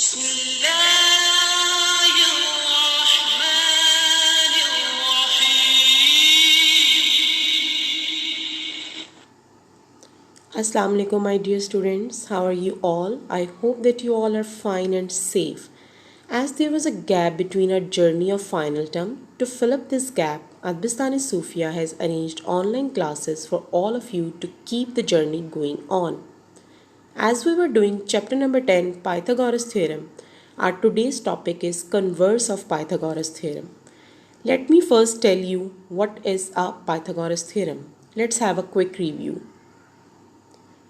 بسم الله الرحمن الرحيم. Assalamu alaikum my dear students, how are you all? I hope that you all are fine and safe. As there was a gap between our journey of final term, to fill up this gap, Adbistani Sufia has arranged online classes for all of you to keep the journey going on. As we were doing chapter number 10, Pythagoras theorem, our today's topic is converse of Pythagoras theorem. Let me first tell you what is a Pythagoras theorem. Let's have a quick review.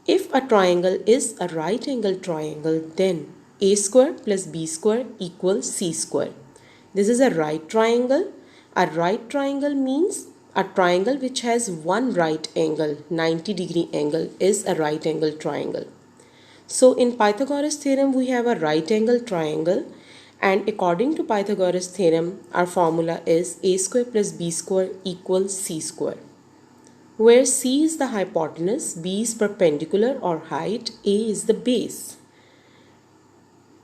If a triangle is a right angled triangle, then a square plus b square equals c square. This is a right triangle. A right triangle means a triangle which has one right angle, 90-degree angle is a right angled triangle. So in Pythagoras theorem we have a right angle triangle, and according to Pythagoras theorem our formula is a square plus b square equals c square, where c is the hypotenuse, b is perpendicular or height, a is the base.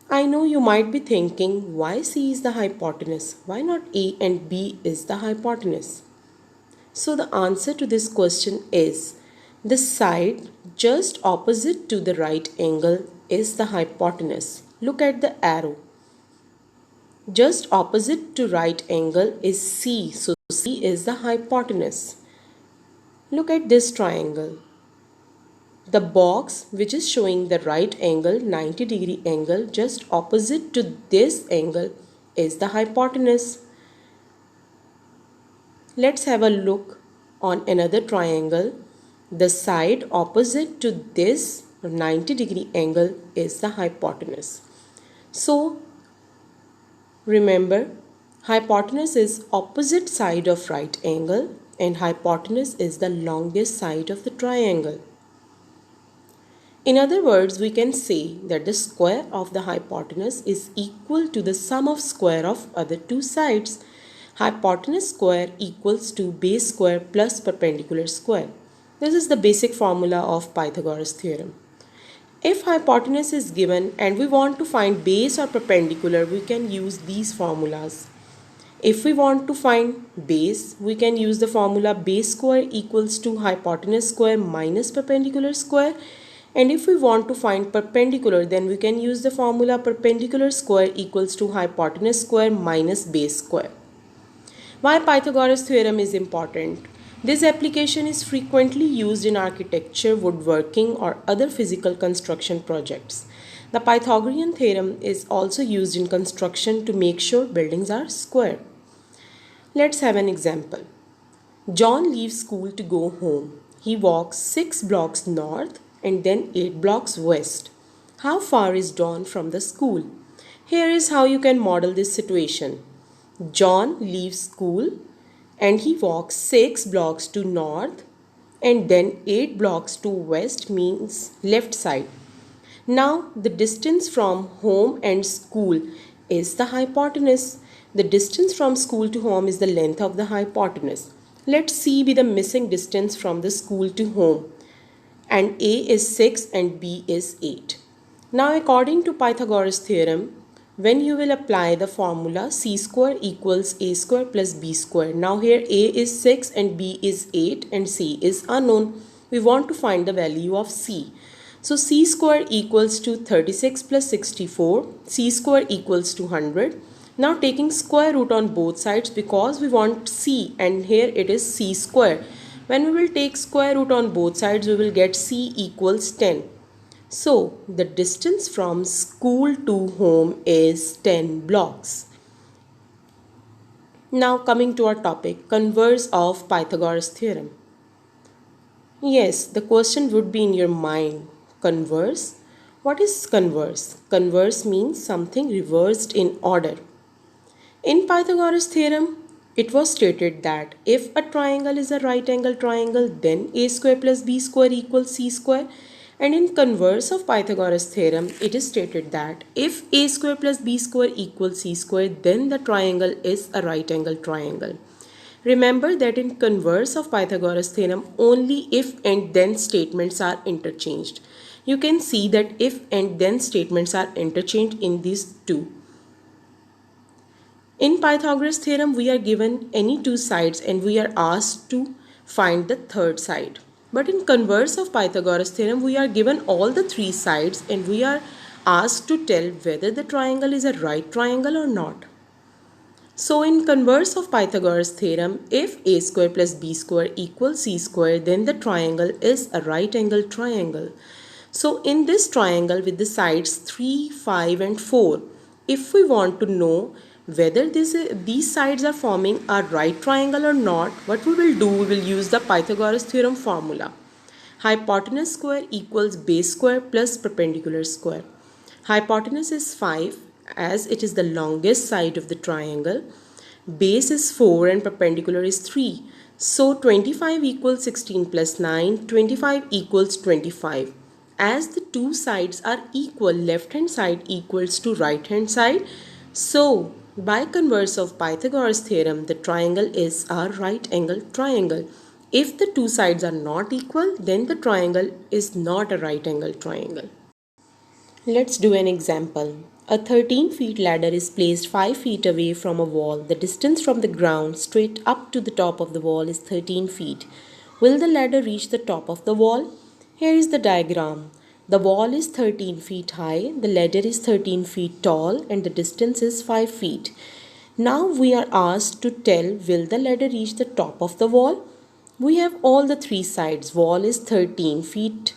I know you might be thinking, why c is the hypotenuse? Why not a and b is the hypotenuse? So the answer to this question is the side just opposite to the right angle is the hypotenuse. Look at the arrow. Just opposite to right angle is C. So C is the hypotenuse. Look at this triangle. The box which is showing the right angle, 90-degree angle, just opposite to this angle is the hypotenuse. Let's have a look on another triangle. The side opposite to this 90-degree angle is the hypotenuse. So remember, hypotenuse is opposite side of right angle and hypotenuse is the longest side of the triangle. In other words, we can say that the square of the hypotenuse is equal to the sum of square of other two sides. Hypotenuse square equals to base square plus perpendicular square. This is the basic formula of Pythagoras theorem. If hypotenuse is given and we want to find base or perpendicular, we can use these formulas. If we want to find base, we can use the formula base square equals to hypotenuse square minus perpendicular square. And if we want to find perpendicular, then we can use the formula perpendicular square equals to hypotenuse square minus base square. Why Pythagoras theorem is important? This application is frequently used in architecture, woodworking, or other physical construction projects. The Pythagorean theorem is also used in construction to make sure buildings are square. Let's have an example. John leaves school to go home. He walks 6 blocks north and then 8 blocks west. How far is John from the school? Here is how you can model this situation. John leaves school and he walks 6 blocks to north and then 8 blocks to west, means left side. Now the distance from home and school is the hypotenuse. The distance from school to home is the length of the hypotenuse. Let C be the missing distance from the school to home, and A is 6 and B is 8. Now according to Pythagoras theorem, when you will apply the formula c square equals a square plus b square. Now here a is 6 and b is 8 and c is unknown. We want to find the value of c. So c square equals to 36 plus 64. C square equals to 100. Now taking square root on both sides because we want c and here it is c square. When we will take square root on both sides, we will get c equals 10. So the distance from school to home is 10 blocks. Now coming to our topic, converse of Pythagoras theorem. Yes, the question would be in your mind, converse? What is converse? Converse means something reversed in order. In Pythagoras theorem, it was stated that if a triangle is a right angle triangle, then a square plus b square equals c square. And in converse of Pythagoras theorem, it is stated that if a square plus b square equals c square, then the triangle is a right angle triangle. Remember that in converse of Pythagoras theorem, only if and then statements are interchanged. You can see that if and then statements are interchanged in these two. In Pythagoras theorem, we are given any two sides and we are asked to find the third side. But in converse of Pythagoras theorem, we are given all the three sides and we are asked to tell whether the triangle is a right triangle or not. So in converse of Pythagoras theorem, if a square plus b square equals c square, then the triangle is a right angle triangle. So in this triangle with the sides 3, 5 and 4, if we want to know whether these sides are forming a right triangle or not, what we will do, we will use the Pythagoras theorem formula. Hypotenuse square equals base square plus perpendicular square. Hypotenuse is 5 as it is the longest side of the triangle. Base is 4 and perpendicular is 3. So 25 equals 16 plus 9, 25 equals 25. As the two sides are equal, left hand side equals to right hand side. So by converse of Pythagoras theorem, the triangle is a right angle triangle. If the two sides are not equal, then the triangle is not a right angle triangle. Let's do an example. A 13 feet ladder is placed 5 feet away from a wall. The distance from the ground straight up to the top of the wall is 13 feet. Will the ladder reach the top of the wall? Here is the diagram. The wall is 13 feet high, the ladder is 13 feet tall and the distance is 5 feet. Now we are asked to tell will the ladder reach the top of the wall? We have all the three sides. Wall is 13 feet,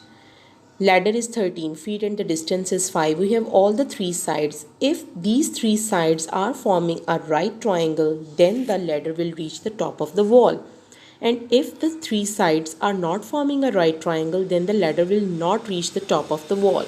ladder is 13 feet and the distance is 5. We have all the three sides. If these three sides are forming a right triangle, then the ladder will reach the top of the wall. And if the three sides are not forming a right triangle, then the ladder will not reach the top of the wall.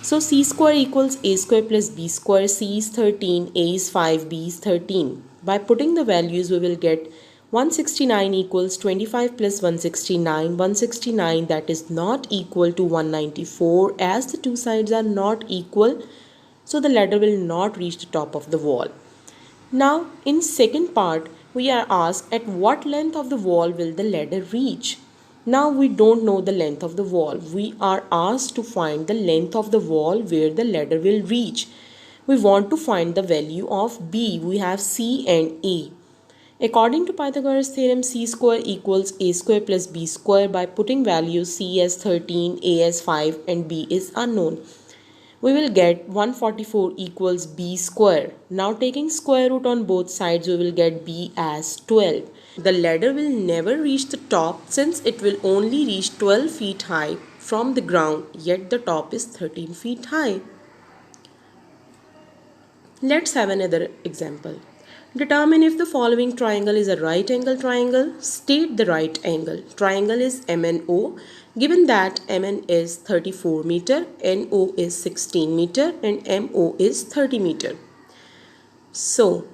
So c square equals a square plus b square. C is 13, a is 5, b is 13. By putting the values, we will get 169 equals 25 plus 169. 169 that is not equal to 194 as the two sides are not equal. So the ladder will not reach the top of the wall. Now in second part, we are asked at what length of the wall will the ladder reach. Now we don't know the length of the wall. We are asked to find the length of the wall where the ladder will reach. We want to find the value of b. We have c and a. According to Pythagoras theorem, c square equals a square plus b square. By putting values c as 13, a as 5 and b is unknown, we will get 144 equals b square. Now taking square root on both sides, we will get b as 12. The ladder will never reach the top since it will only reach 12 feet high from the ground, yet the top is 13 feet high. Let's have another example. Determine if the following triangle is a right angle triangle. State the right angle. Triangle is MNO. Given that MN is 34 meter, NO is 16 meter and MO is 30 meter. So,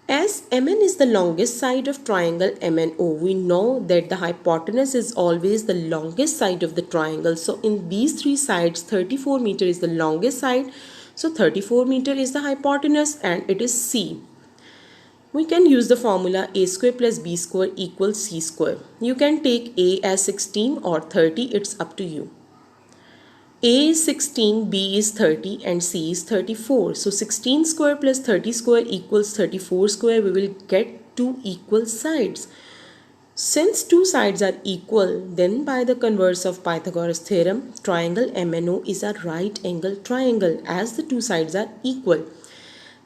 as MN is the longest side of triangle MNO, we know that the hypotenuse is always the longest side of the triangle. So, in these three sides, 34 meter is the longest side. So, 34 meter is the hypotenuse and it is C. We can use the formula a square plus b square equals c square. You can take a as 16 or 30, it's up to you. A is 16, b is 30 and c is 34. So 16 square plus 30 square equals 34 square. We will get two equal sides. Since two sides are equal, then by the converse of Pythagoras theorem, triangle MNO is a right angle triangle as the two sides are equal.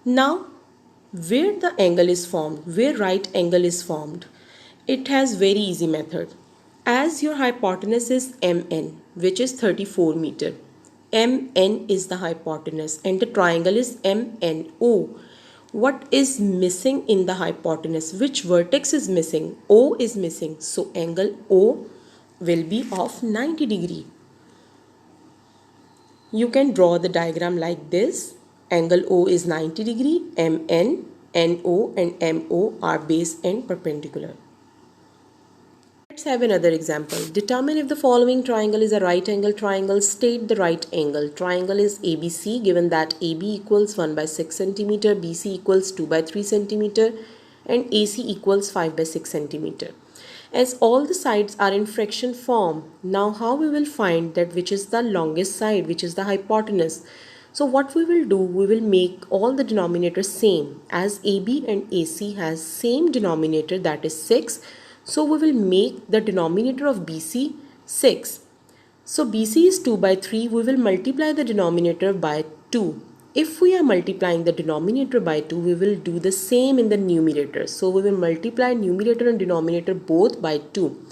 Now, where the angle is formed, where right angle is formed, it has very easy method. As your hypotenuse is MN, which is 34 meter, MN is the hypotenuse and the triangle is MNO. What is missing in the hypotenuse? Which vertex is missing? O is missing. So angle O will be of 90 degree. You can draw the diagram like this. Angle O is 90 degree, MN, NO and MO are base and perpendicular. Let's have another example. Determine if the following triangle is a right angle triangle. State the right angle. Triangle is ABC given that AB equals 1 by 6 cm, BC equals 2 by 3 cm and AC equals 5 by 6 cm. As all the sides are in fraction form, now how we will find that which is the longest side, which is the hypotenuse? So what we will do, we will make all the denominators same. As AB and AC has same denominator, that is 6. So we will make the denominator of BC 6. So BC is 2 by 3, we will multiply the denominator by 2. If we are multiplying the denominator by 2, we will do the same in the numerator. So we will multiply numerator and denominator both by 2.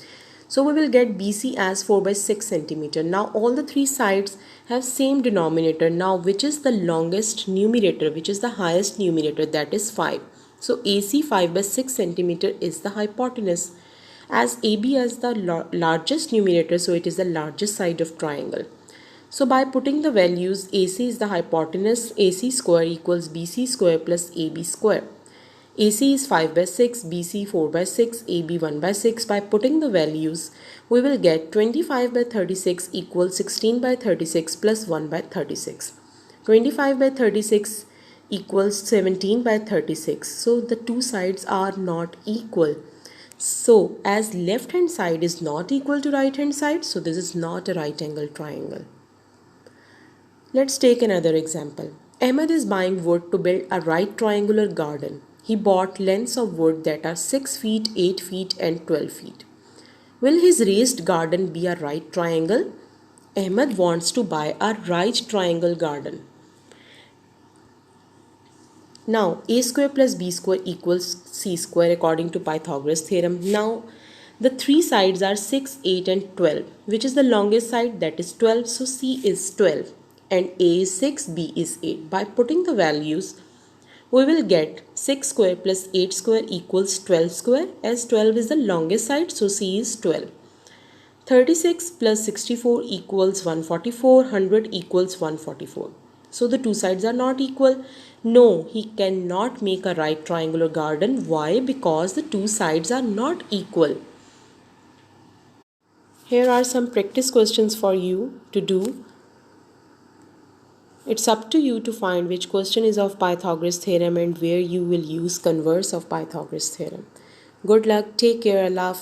So we will get BC as 4 by 6 centimeter. Now all the three sides have same denominator. Now which is the longest numerator, which is the highest numerator, that is 5. So AC 5 by 6 centimeter is the hypotenuse. As AB has the largest numerator, so it is the largest side of triangle. So by putting the values, AC is the hypotenuse, AC square equals BC square plus AB square. AC is 5 by 6, BC 4 by 6, AB 1 by 6. By putting the values, we will get 25 by 36 equals 16 by 36 plus 1 by 36. 25 by 36 equals 17 by 36. So the two sides are not equal. So as left hand side is not equal to right hand side, so this is not a right angle triangle. Let's take another example. Ahmed is buying wood to build a right triangular garden. He bought lengths of wood that are 6 feet, 8 feet and 12 feet. Will his raised garden be a right triangle? Ahmed wants to buy a right triangle garden. Now a square plus b square equals c square according to Pythagoras theorem. Now the three sides are 6, 8 and 12. Which is the longest side? That is 12. So c is 12 and a is 6, b is 8. By putting the values, we will get 6 square plus 8 square equals 12 square, as 12 is the longest side, so c is 12. 36 plus 64 equals 144, 100 equals 144. So the two sides are not equal. No, he cannot make a right triangular garden. Why? Because the two sides are not equal. Here are some practice questions for you to do. It's up to you to find which question is of Pythagoras theorem and where you will use converse of Pythagoras theorem. Good luck. Take care. Allah Hafiz.